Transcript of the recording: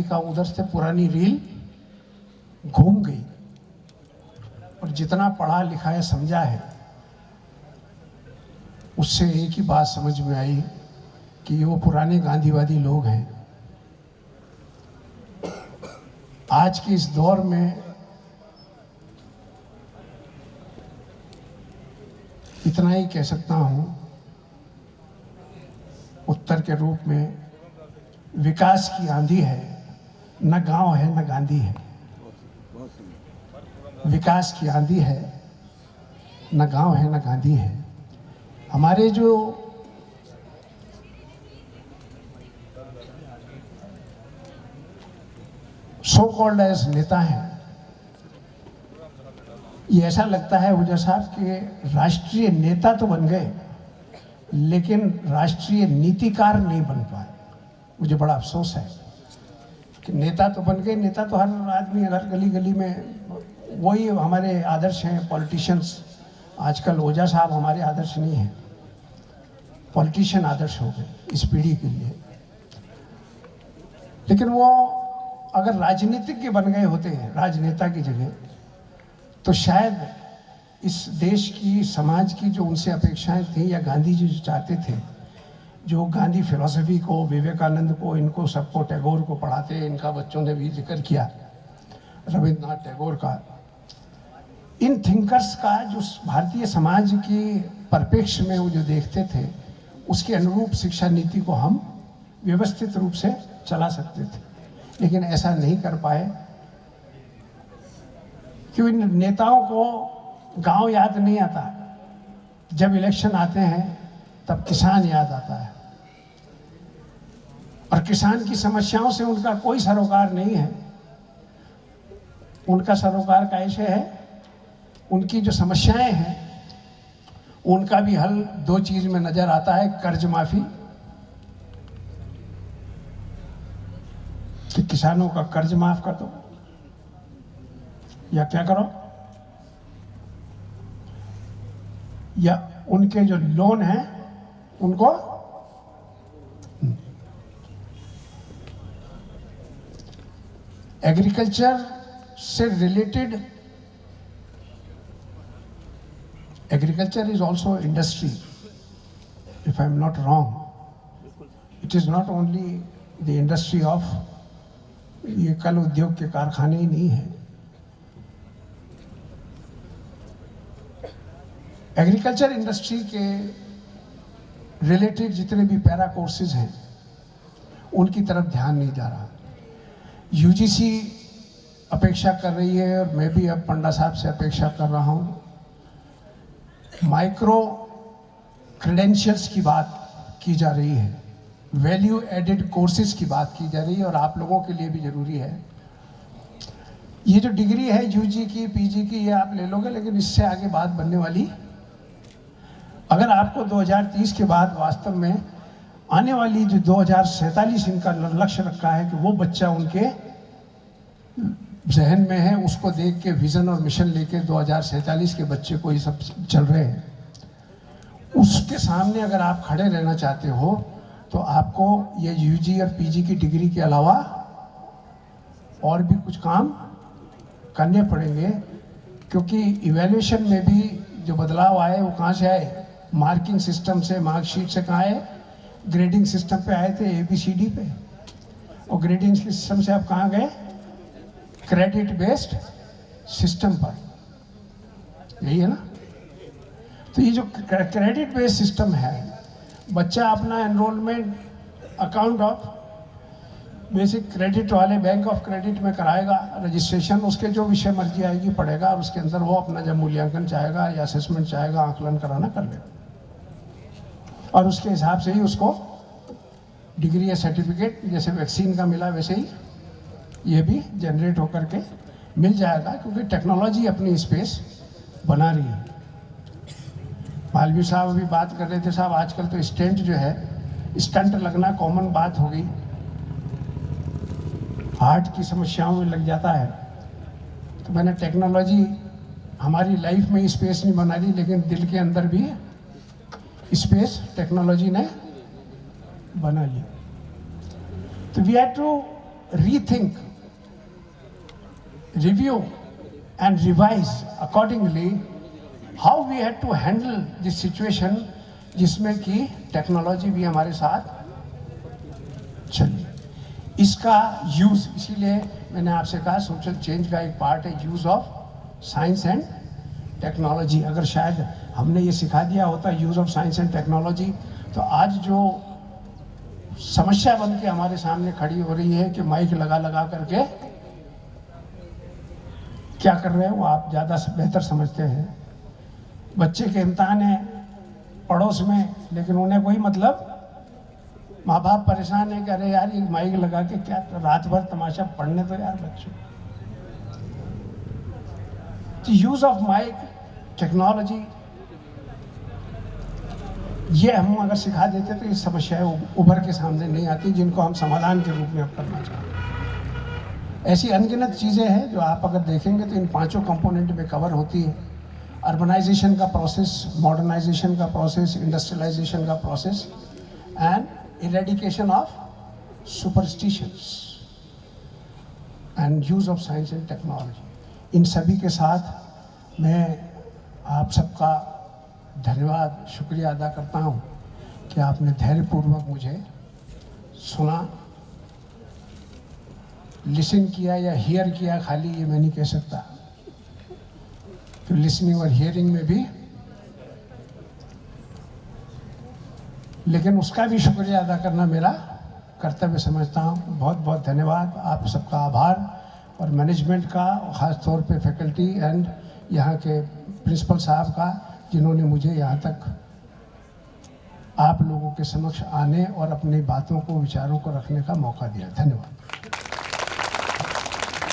का उधर से पुरानी रील घूम गई और जितना पढ़ा लिखा है समझा है उससे एक ही बात समझ में आई कि वो पुराने गांधीवादी लोग हैं। आज के इस दौर में इतना ही कह सकता हूं, उत्तर के रूप में विकास की आंधी है, न गांव है न गांधी है। विकास की आंधी है, न गांव है न गांधी है। हमारे जो सो कॉल्ड एज नेता हैं, ये ऐसा लगता है ओझा साहब कि राष्ट्रीय नेता तो बन गए लेकिन राष्ट्रीय नीतिकार नहीं बन पाए। मुझे बड़ा अफसोस है कि नेता तो बन गए, नेता तो हर आदमी हर गली गली में, वही हमारे आदर्श हैं पॉलिटिशियंस। आजकल ओझा साहब हमारे आदर्श नहीं हैं, पॉलिटिशियन आदर्श हो गए इस पीढ़ी के लिए। लेकिन वो अगर राजनीतिज्ञ बन गए होते हैं राजनेता की जगह, तो शायद इस देश की समाज की जो उनसे अपेक्षाएं थी, या गांधी जी जो चाहते थे, जो गांधी फिलॉसफी को, विवेकानंद को, इनको सबको, टैगोर को पढ़ाते, इनका बच्चों ने भी जिक्र किया, रविन्द्रनाथ टैगोर का, इन थिंकर्स का जो भारतीय समाज की परिप्रेक्ष्य में वो जो देखते थे, उसके अनुरूप शिक्षा नीति को हम व्यवस्थित रूप से चला सकते थे। लेकिन ऐसा नहीं कर पाए क्योंकि इन नेताओं को गांव याद नहीं आता। जब इलेक्शन आते हैं तब किसान याद आता है, और किसान की समस्याओं से उनका कोई सरोकार नहीं है। उनका सरोकार कैसे है? उनकी जो समस्याएं हैं उनका भी हल दो चीज में नजर आता है, कर्ज माफी, कि किसानों का कर्ज माफ कर दो, या क्या करो, या उनके जो लोन हैं उनको एग्रीकल्चर से related, agriculture is also industry, if I am not wrong. It is not only the industry of, ये कल उद्योग के कारखाने ही नहीं है। एग्रीकल्चर इंडस्ट्री के रिलेटेड जितने भी पैरा कोर्सेज हैं उनकी तरफ ध्यान नहीं जा रहा। यूजीसी अपेक्षा कर रही है, और मैं भी अब पंडा साहब से अपेक्षा कर रहा हूँ, माइक्रो क्रेडेंशियल्स की बात की जा रही है, वैल्यू एडेड कोर्सेज की बात की जा रही है, और आप लोगों के लिए भी जरूरी है। ये जो डिग्री है यूजी की, पीजी की, ये आप ले लोगे, लेकिन इससे आगे बात बनने वाली, अगर आपको 2030 के बाद वास्तव में आने वाली जो 2047 इनका लक्ष्य रखा है कि वो बच्चा उनके जहन में है, उसको देख के विजन और मिशन लेके 2047 के बच्चे को ये सब चल रहे हैं, उसके सामने अगर आप खड़े रहना चाहते हो तो आपको ये यूजी और पीजी की डिग्री के अलावा और भी कुछ काम करने पड़ेंगे। क्योंकि इवैल्यूएशन में भी जो बदलाव आए वो कहाँ से आए? मार्किंग सिस्टम से, मार्कशीट से कहाँ आए? ग्रेडिंग सिस्टम पे आए थे, ABCD पे, और ग्रेडिंग सिस्टम से आप कहाँ गए? क्रेडिट बेस्ड सिस्टम पर। यही है ना? तो ये जो क्रेडिट बेस्ड सिस्टम है, बच्चा अपना enrolment account of basic credit वाले बैंक ऑफ क्रेडिट में कराएगा रजिस्ट्रेशन, उसके जो विषय मर्जी आएगी पढ़ेगा, और उसके अंदर वो अपना जब मूल्यांकन चाहेगा या असेसमेंट चाहेगा, आकलन कराना कर लेगा, और उसके हिसाब से ही उसको डिग्री या सर्टिफिकेट, जैसे वैक्सीन का मिला वैसे ही ये भी जनरेट होकर के मिल जाएगा, क्योंकि टेक्नोलॉजी अपनी स्पेस बना रही है। मालवीय साहब अभी बात कर रहे थे, साहब आजकल तो स्टेंट जो है, स्टंट लगना कॉमन बात हो गई, हार्ट की समस्याओं में लग जाता है। तो मैंने टेक्नोलॉजी हमारी लाइफ में स्पेस नहीं बना दी, लेकिन दिल के अंदर भी स्पेस टेक्नोलॉजी ने बना ली। तो we have to rethink, review and revise accordingly how we had to handle this situation जिसमें कि टेक्नोलॉजी भी हमारे साथ चली। इसका यूज़, इसीलिए मैंने आपसे कहा सोशल चेंज का एक पार्ट है use of science and technology. अगर शायद हमने ये सिखा दिया होता use of science and technology, तो आज जो समस्या बन के हमारे सामने खड़ी हो रही है कि माइक लगा लगा करके क्या कर रहे हैं वो आप ज़्यादा बेहतर समझते हैं। बच्चे के इम्तहान है पड़ोस में, लेकिन उन्हें कोई मतलब, माँ बाप परेशान है कि अरे यार ये माइक लगा के क्या रात भर तमाशा पढ़ने तो यार बच्चों। तो यूज़ ऑफ माइक, टेक्नोलॉजी, ये हम अगर सिखा देते तो ये समस्याएं उभर के सामने नहीं आती जिनको हम समाधान के रूप में अब करना चाहते हैं। ऐसी अनगिनत चीज़ें हैं जो आप अगर देखेंगे तो इन पांचों कंपोनेंट में कवर होती है। अर्बनाइजेशन का प्रोसेस, मॉडर्नाइजेशन का प्रोसेस, इंडस्ट्रियलाइजेशन का process and eradication of superstitions and use of science and technology. इन सभी के साथ मैं आप सबका धन्यवाद, शुक्रिया अदा करता हूँ कि आपने धैर्यपूर्वक मुझे सुना, लिसन किया या हियर किया, खाली ये मैं नहीं कह सकता, तो लिसनिंग और हियरिंग में भी, लेकिन उसका भी शुक्रिया अदा करना मेरा कर्तव्य समझता हूँ। बहुत बहुत धन्यवाद, आप सबका आभार, और मैनेजमेंट का, ख़ास तौर पे फैकल्टी एंड यहाँ के प्रिंसिपल साहब का, जिन्होंने मुझे यहाँ तक आप लोगों के समक्ष आने और अपनी बातों को, विचारों को रखने का मौका दिया। धन्यवाद।